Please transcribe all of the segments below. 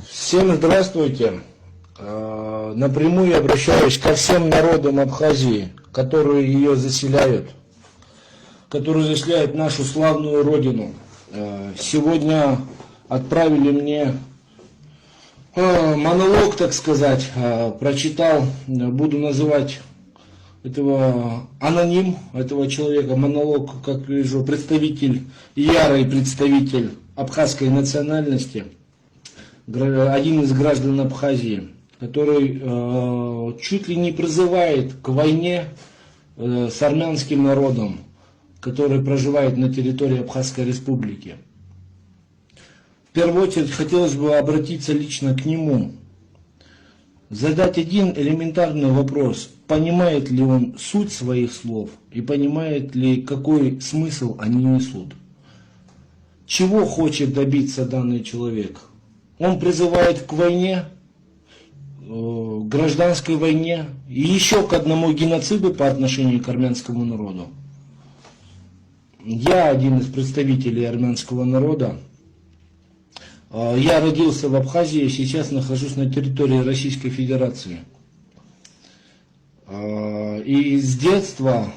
Всем здравствуйте. Напрямую обращаюсь ко всем народам Абхазии, которые ее заселяют, которые заселяют нашу славную родину. Сегодня отправили мне монолог, так сказать, прочитал, буду называть этого аноним, этого человека, монолог, как вижу, представитель, ярый представитель абхазской национальности, один из граждан Абхазии, который чуть ли не призывает к войне с армянским народом, который проживает на территории Абхазской республики. В первую очередь хотелось бы обратиться лично к нему, задать один элементарный вопрос: понимает ли он суть своих слов и понимает ли, какой смысл они несут? Чего хочет добиться данный человек? Он призывает к войне, гражданской войне и еще к одному геноциду по отношению к армянскому народу. Я один из представителей армянского народа. Я родился в Абхазии, сейчас нахожусь на территории Российской Федерации. И с детства,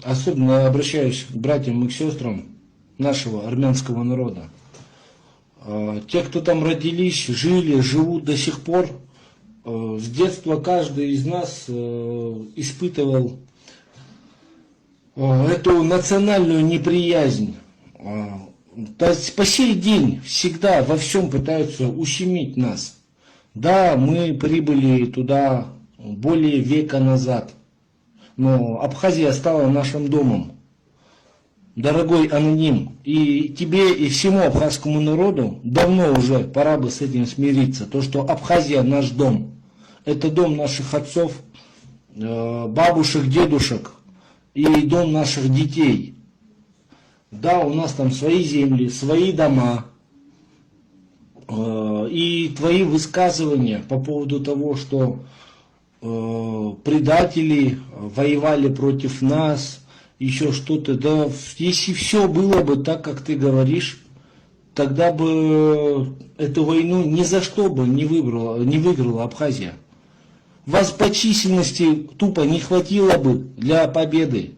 особенно обращаюсь к братьям и к сестрам нашего армянского народа, те, кто там родились, жили, живут до сих пор, с детства каждый из нас испытывал эту национальную неприязнь. То есть по сей день всегда во всем пытаются ущемить нас. Да, мы прибыли туда более века назад, но Абхазия стала нашим домом. Дорогой аноним, и тебе, и всему абхазскому народу давно уже пора бы с этим смириться. То, что Абхазия наш дом. Это дом наших отцов, бабушек, дедушек и дом наших детей. Да, у нас там свои земли, свои дома. И твои высказывания по поводу того, что предатели воевали против нас, еще что-то, да, если все было бы так, как ты говоришь, тогда бы эту войну ни за что бы не выиграла Абхазия. Вас по численности тупо не хватило бы для победы.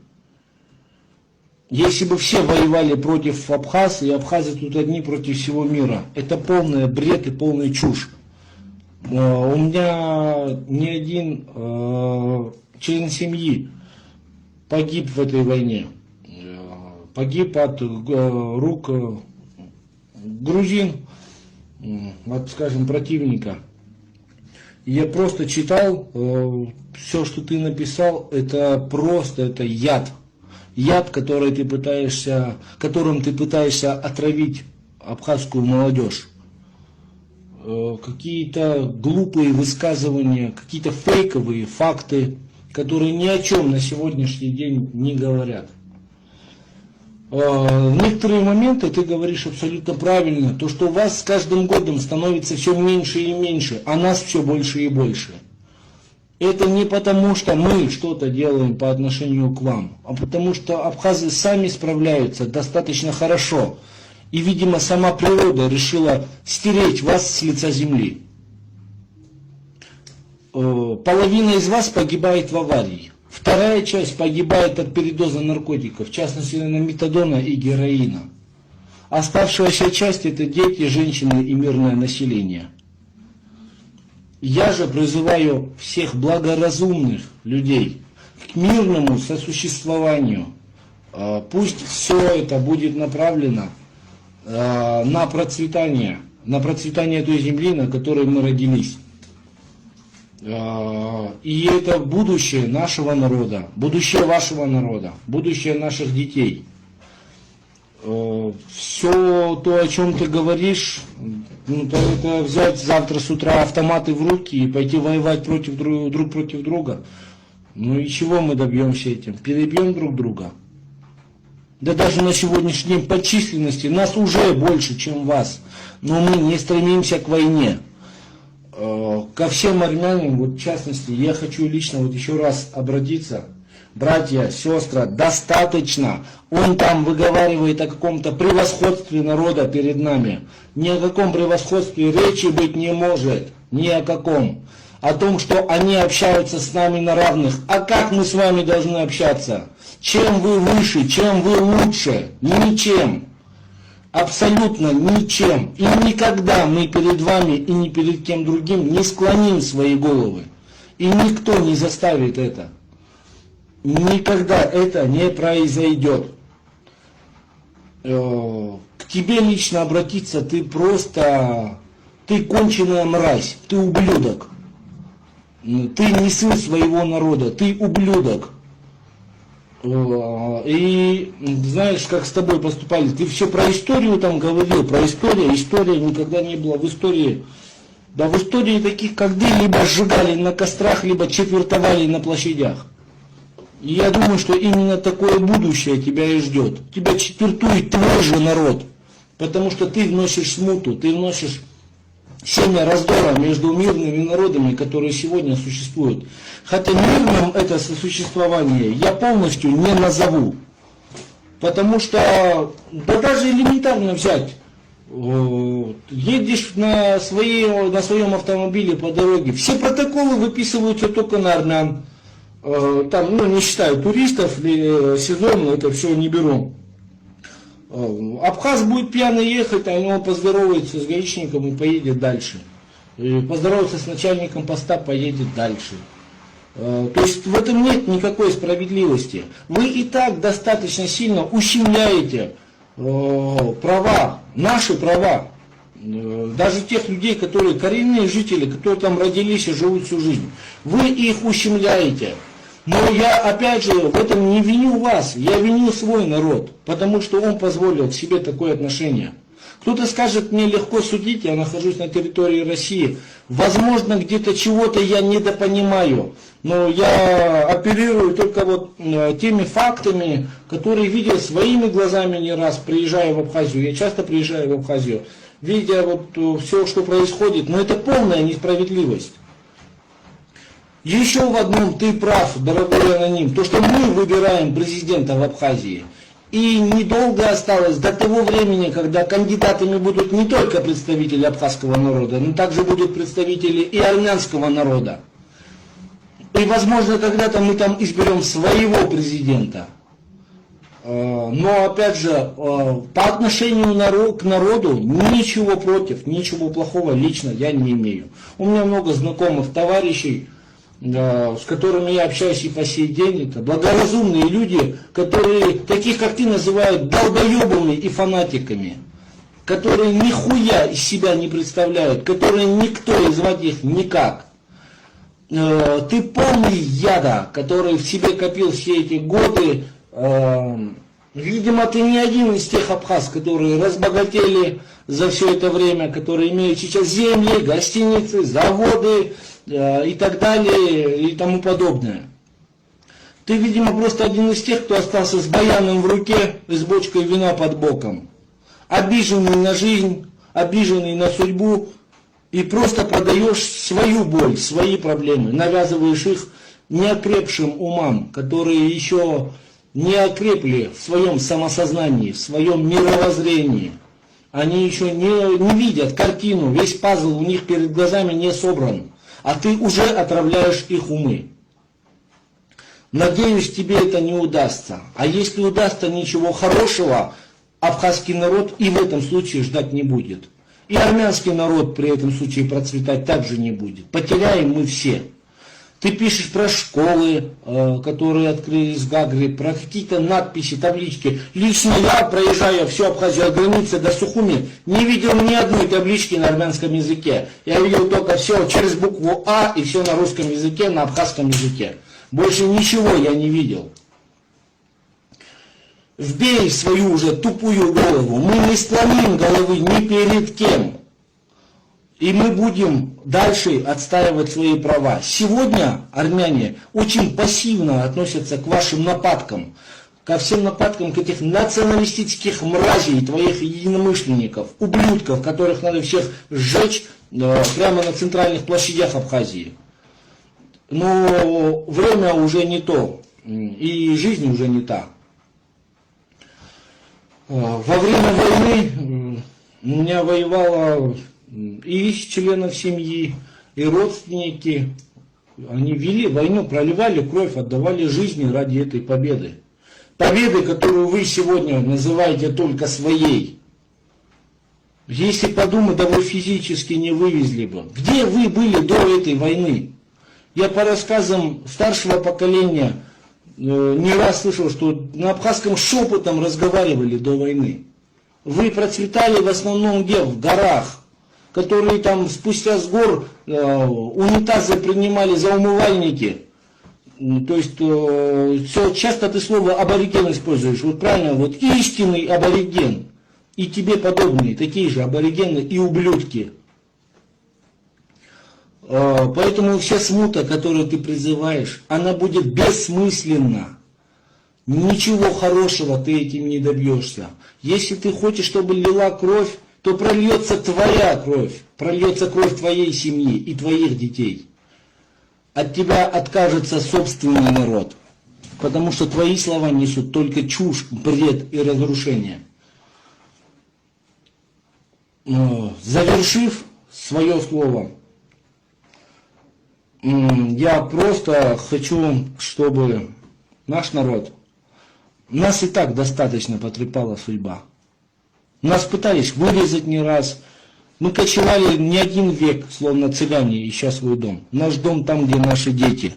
Если бы все воевали против абхаз, и абхазы тут одни против всего мира. Это полный бред и полная чушь. У меня ни один член семьи погиб в этой войне. Погиб от рук грузин, от, скажем, противника. Я просто читал, все, что ты написал, это просто, это яд. Яд, которым ты пытаешься отравить абхазскую молодежь. Какие-то глупые высказывания, какие-то фейковые факты, которые ни о чем на сегодняшний день не говорят. Некоторые моменты ты говоришь абсолютно правильно. То, что у вас с каждым годом становится все меньше и меньше, а нас все больше и больше. Это не потому, что мы что-то делаем по отношению к вам, а потому что абхазы сами справляются достаточно хорошо. И, видимо, сама природа решила стереть вас с лица земли. Половина из вас погибает в аварии. Вторая часть погибает от передоза наркотиков, в частности, метадона и героина. Оставшаяся часть — это дети, женщины и мирное население. Я же призываю всех благоразумных людей к мирному сосуществованию. Пусть все это будет направлено на процветание той земли, на которой мы родились. И это будущее нашего народа, будущее вашего народа, будущее наших детей. Все то, о чем ты говоришь, это взять завтра с утра автоматы в руки и пойти воевать друг против друга. Ну и чего мы добьемся этим? Перебьем друг друга. Да даже на сегодняшний день по численности нас уже больше, чем вас. Но мы не стремимся к войне. Ко всем армянам, вот в частности, я хочу лично вот еще раз обратиться. братья, сестры, достаточно. Он там выговаривает о каком-то превосходстве народа перед нами. Ни о каком превосходстве речи быть не может. Ни о каком. О том, что они общаются с нами на равных. А как мы с вами должны общаться? Чем вы выше, чем вы лучше? Ничем. Абсолютно ничем. И никогда мы перед вами и ни перед кем другим не склоним свои головы. И никто не заставит это. Никогда это не произойдет. К тебе лично обратиться, ты конченая мразь, ты ублюдок. Ты не сын своего народа, ты ублюдок. И знаешь, как с тобой поступали? Ты все про историю там говорил, про историю. История никогда не была в истории. Да в истории таких, как ты, либо сжигали на кострах, либо четвертовали на площадях. И я думаю, что именно такое будущее тебя и ждет. Тебя четвертует твой же народ. Потому что ты вносишь смуту, ты вносишь семя раздора между мирными народами, которые сегодня существуют. Хотя мирным это сосуществование я полностью не назову. Потому что, да даже элементарно взять, едешь на своем автомобиле по дороге, все протоколы выписываются только на армян. Там, не считаю туристов, сезонно это все не беру. Абхаз будет пьяный ехать, а он поздоровается с гаишником и поедет дальше. Поздоровается с начальником поста, поедет дальше. То есть в этом нет никакой справедливости. Вы и так достаточно сильно ущемляете права, наши права. Даже тех людей, которые коренные жители, которые там родились и живут всю жизнь. Вы их ущемляете. Но я, опять же, в этом не виню вас, я виню свой народ, потому что он позволил к себе такое отношение. Кто-то скажет, мне легко судить, я нахожусь на территории России. Возможно, где-то чего-то я недопонимаю, но я оперирую только вот теми фактами, которые видел своими глазами не раз, приезжая в Абхазию. Я часто приезжаю в Абхазию, видя вот все, что происходит, но это полная несправедливость. Еще в одном ты прав, дорогой аноним, то, что мы выбираем президента в Абхазии. И недолго осталось до того времени, когда кандидатами будут не только представители абхазского народа, но также будут представители и армянского народа. И возможно когда-то мы там изберем своего президента. Но опять же, по отношению к народу ничего против, ничего плохого лично я не имею. У меня много знакомых товарищей, с которыми я общаюсь и по сей день, это благоразумные люди, которые, таких как ты, называют долбоебами и фанатиками, которые нихуя из себя не представляют, которые никто, и звать их никак. Ты полный яда, который в себе копил все эти годы. Видимо, ты не один из тех абхаз, которые разбогатели за все это время, которые имеют сейчас земли, гостиницы, заводы, и так далее, и тому подобное. Ты, видимо, просто один из тех, кто остался с баяном в руке и с бочкой вина под боком. Обиженный на жизнь, обиженный на судьбу, и просто продаешь свою боль, свои проблемы, навязываешь их неокрепшим умам, которые еще не окрепли в своем самосознании, в своем мировоззрении. Они еще не видят картину, весь пазл у них перед глазами не собран. А ты уже отравляешь их умы. Надеюсь, тебе это не удастся. А если удастся, ничего хорошего абхазский народ и в этом случае ждать не будет. И армянский народ при этом случае процветать также не будет. Потеряем мы все. Ты пишешь про школы, которые открылись в Гагре, про какие-то надписи, таблички. Лично я, проезжая всю Абхазию от границы до Сухуми, не видел ни одной таблички на армянском языке. Я видел только все через букву А и все на русском языке, на абхазском языке. Больше ничего я не видел. Вбей свою уже тупую голову. Мы не склоним головы ни перед кем. И мы будем дальше отстаивать свои права. Сегодня армяне очень пассивно относятся к вашим нападкам. Ко всем нападкам к этих националистических мразей, твоих единомышленников, ублюдков, которых надо всех сжечь прямо на центральных площадях Абхазии. Но время уже не то. И жизнь уже не та. Во время войны у меня воевало и из членов семьи, и родственники. Они вели войну, проливали кровь, отдавали жизни ради этой победы. Победы, которую вы сегодня называете только своей. Если подумать, да вы физически не вывезли бы. Где вы были до этой войны? Я по рассказам старшего поколения не раз слышал, что на абхазском шепотом разговаривали до войны. Вы процветали в основном где? В горах, которые там спустя с гор унитазы принимали за умывальники. То есть все, часто ты слово абориген используешь. Вот правильно, вот истинный абориген и тебе подобные, такие же аборигены и ублюдки. Поэтому вся смута, которую ты призываешь, она будет бессмысленна. Ничего хорошего ты этим не добьешься. Если ты хочешь, чтобы лила кровь, то прольется твоя кровь, прольется кровь твоей семьи и твоих детей. От тебя откажется собственный народ, потому что твои слова несут только чушь, бред и разрушение. Завершив свое слово, я просто хочу, чтобы наш народ, нас и так достаточно потрепала судьба. Нас пытались вырезать не раз. Мы кочевали не один век, словно цыгане, ища свой дом. Наш дом там, где наши дети.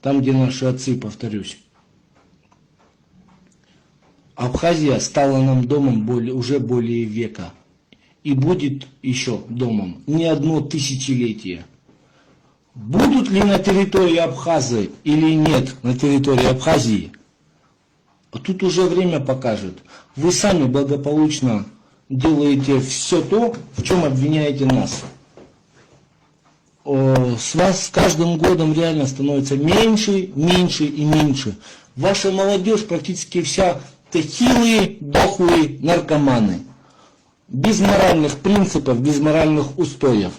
Там, где наши отцы, повторюсь. Абхазия стала нам домом уже более века. И будет еще домом не одно тысячелетие. Будут ли на территории Абхазии или нет на территории Абхазии? Тут уже время покажет. Вы сами благополучно делаете все то, в чем обвиняете нас. С вас с каждым годом реально становится меньше, меньше и меньше. Ваша молодежь практически вся хилые, дохлые наркоманы. Без моральных принципов, без моральных устоев.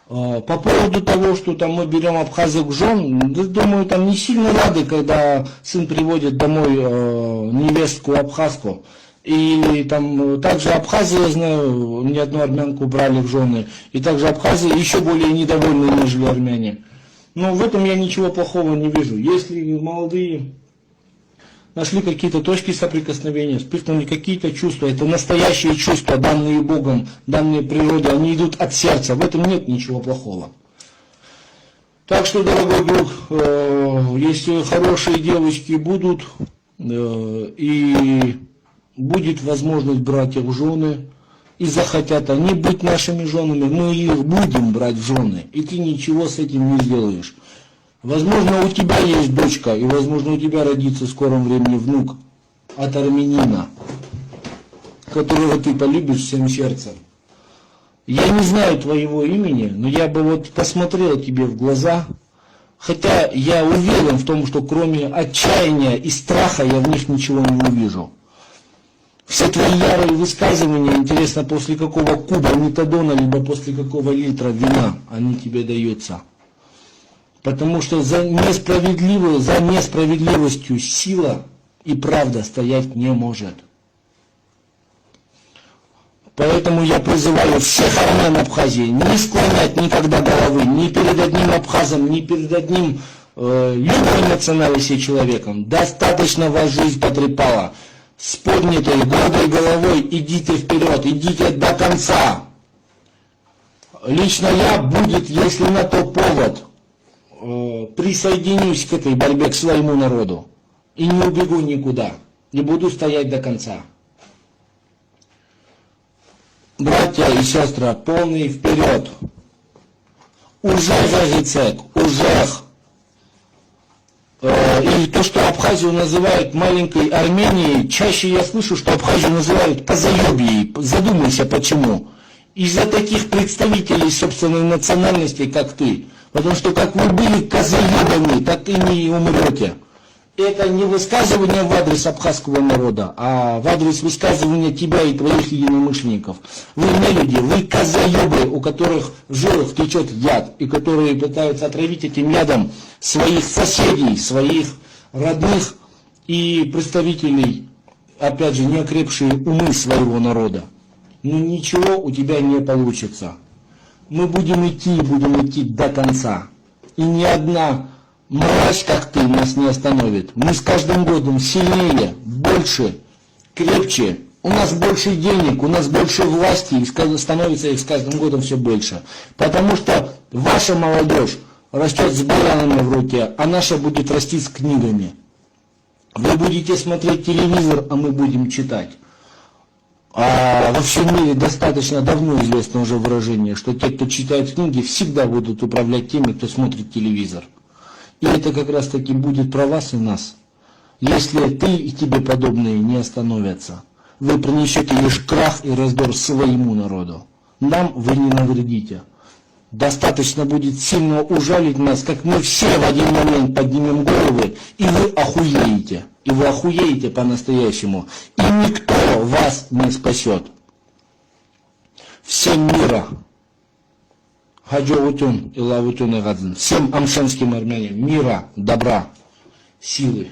По поводу того, что там мы берем абхазок жен, думаю, там не сильно рады, когда сын приводит домой невестку абхазку. И там также абхазы, я знаю, ни одну армянку брали в жены. И также абхазы еще более недовольны, нежели армяне. Но в этом я ничего плохого не вижу. Если молодые нашли какие-то точки соприкосновения, испытывали какие-то чувства, это настоящие чувства, данные Богом, данные природой, они идут от сердца, в этом нет ничего плохого. Так что, дорогой друг, если хорошие девочки будут, и будет возможность брать их в жены, и захотят они быть нашими женами, мы их будем брать в жены, и ты ничего с этим не сделаешь. Возможно, у тебя есть дочка, и возможно, у тебя родится в скором времени внук от армянина, которого ты полюбишь всем сердцем. Я не знаю твоего имени, но я бы вот посмотрел тебе в глаза, хотя я уверен в том, что кроме отчаяния и страха я в них ничего не увижу. Все твои ярые высказывания, интересно, после какого куба метадона, либо после какого литра вина они тебе даются. Потому что за несправедливостью сила и правда стоять не может. Поэтому я призываю всех армян Абхазии не склонять никогда головы ни перед одним абхазом, ни перед одним любой национальности человеком. Достаточно вас жизнь потрепала. С поднятой гордой головой идите вперед, идите до конца. Лично я, будет, если на то повод, присоединюсь к этой борьбе, к своему народу. И не убегу никуда. И буду стоять до конца. Братья и сестры, полный вперед. Уже Загицек, уже. И то, что Абхазию называют маленькой Арменией, чаще я слышу, что Абхазию называют позаебией. Задумайся, почему. Из-за таких представителей собственной национальности, как ты. Потому что как вы были козаебами, так и не умрете. это не высказывание в адрес абхазского народа, а в адрес высказывания тебя и твоих единомышленников. Вы не люди, вы козаебы, у которых в жилах течет яд, и которые пытаются отравить этим ядом своих соседей, своих родных и представителей, опять же, неокрепшие умы своего народа. Но ничего у тебя не получится. Мы будем идти до конца. И ни одна мразь, как ты, нас не остановит. Мы с каждым годом сильнее, больше, крепче. У нас больше денег, у нас больше власти, и становится их с каждым годом все больше. Потому что ваша молодежь растет с баранами в руке, а наша будет расти с книгами. Вы будете смотреть телевизор, а мы будем читать. А во всем мире достаточно давно известно уже выражение, что те, кто читает книги, всегда будут управлять теми, кто смотрит телевизор. И это как раз таки будет про вас и нас. Если ты и тебе подобные не остановятся, вы принесете лишь крах и раздор своему народу. Нам вы не навредите. Достаточно будет сильно ужалить нас, как мы все в один момент поднимем головы, и вы охуеете. И вы охуеете по-настоящему. И никто вас не спасет. Всем мира. Хаджоутюн и лавутюн и гадзин. Всем амшанским армянам мира, добра, силы.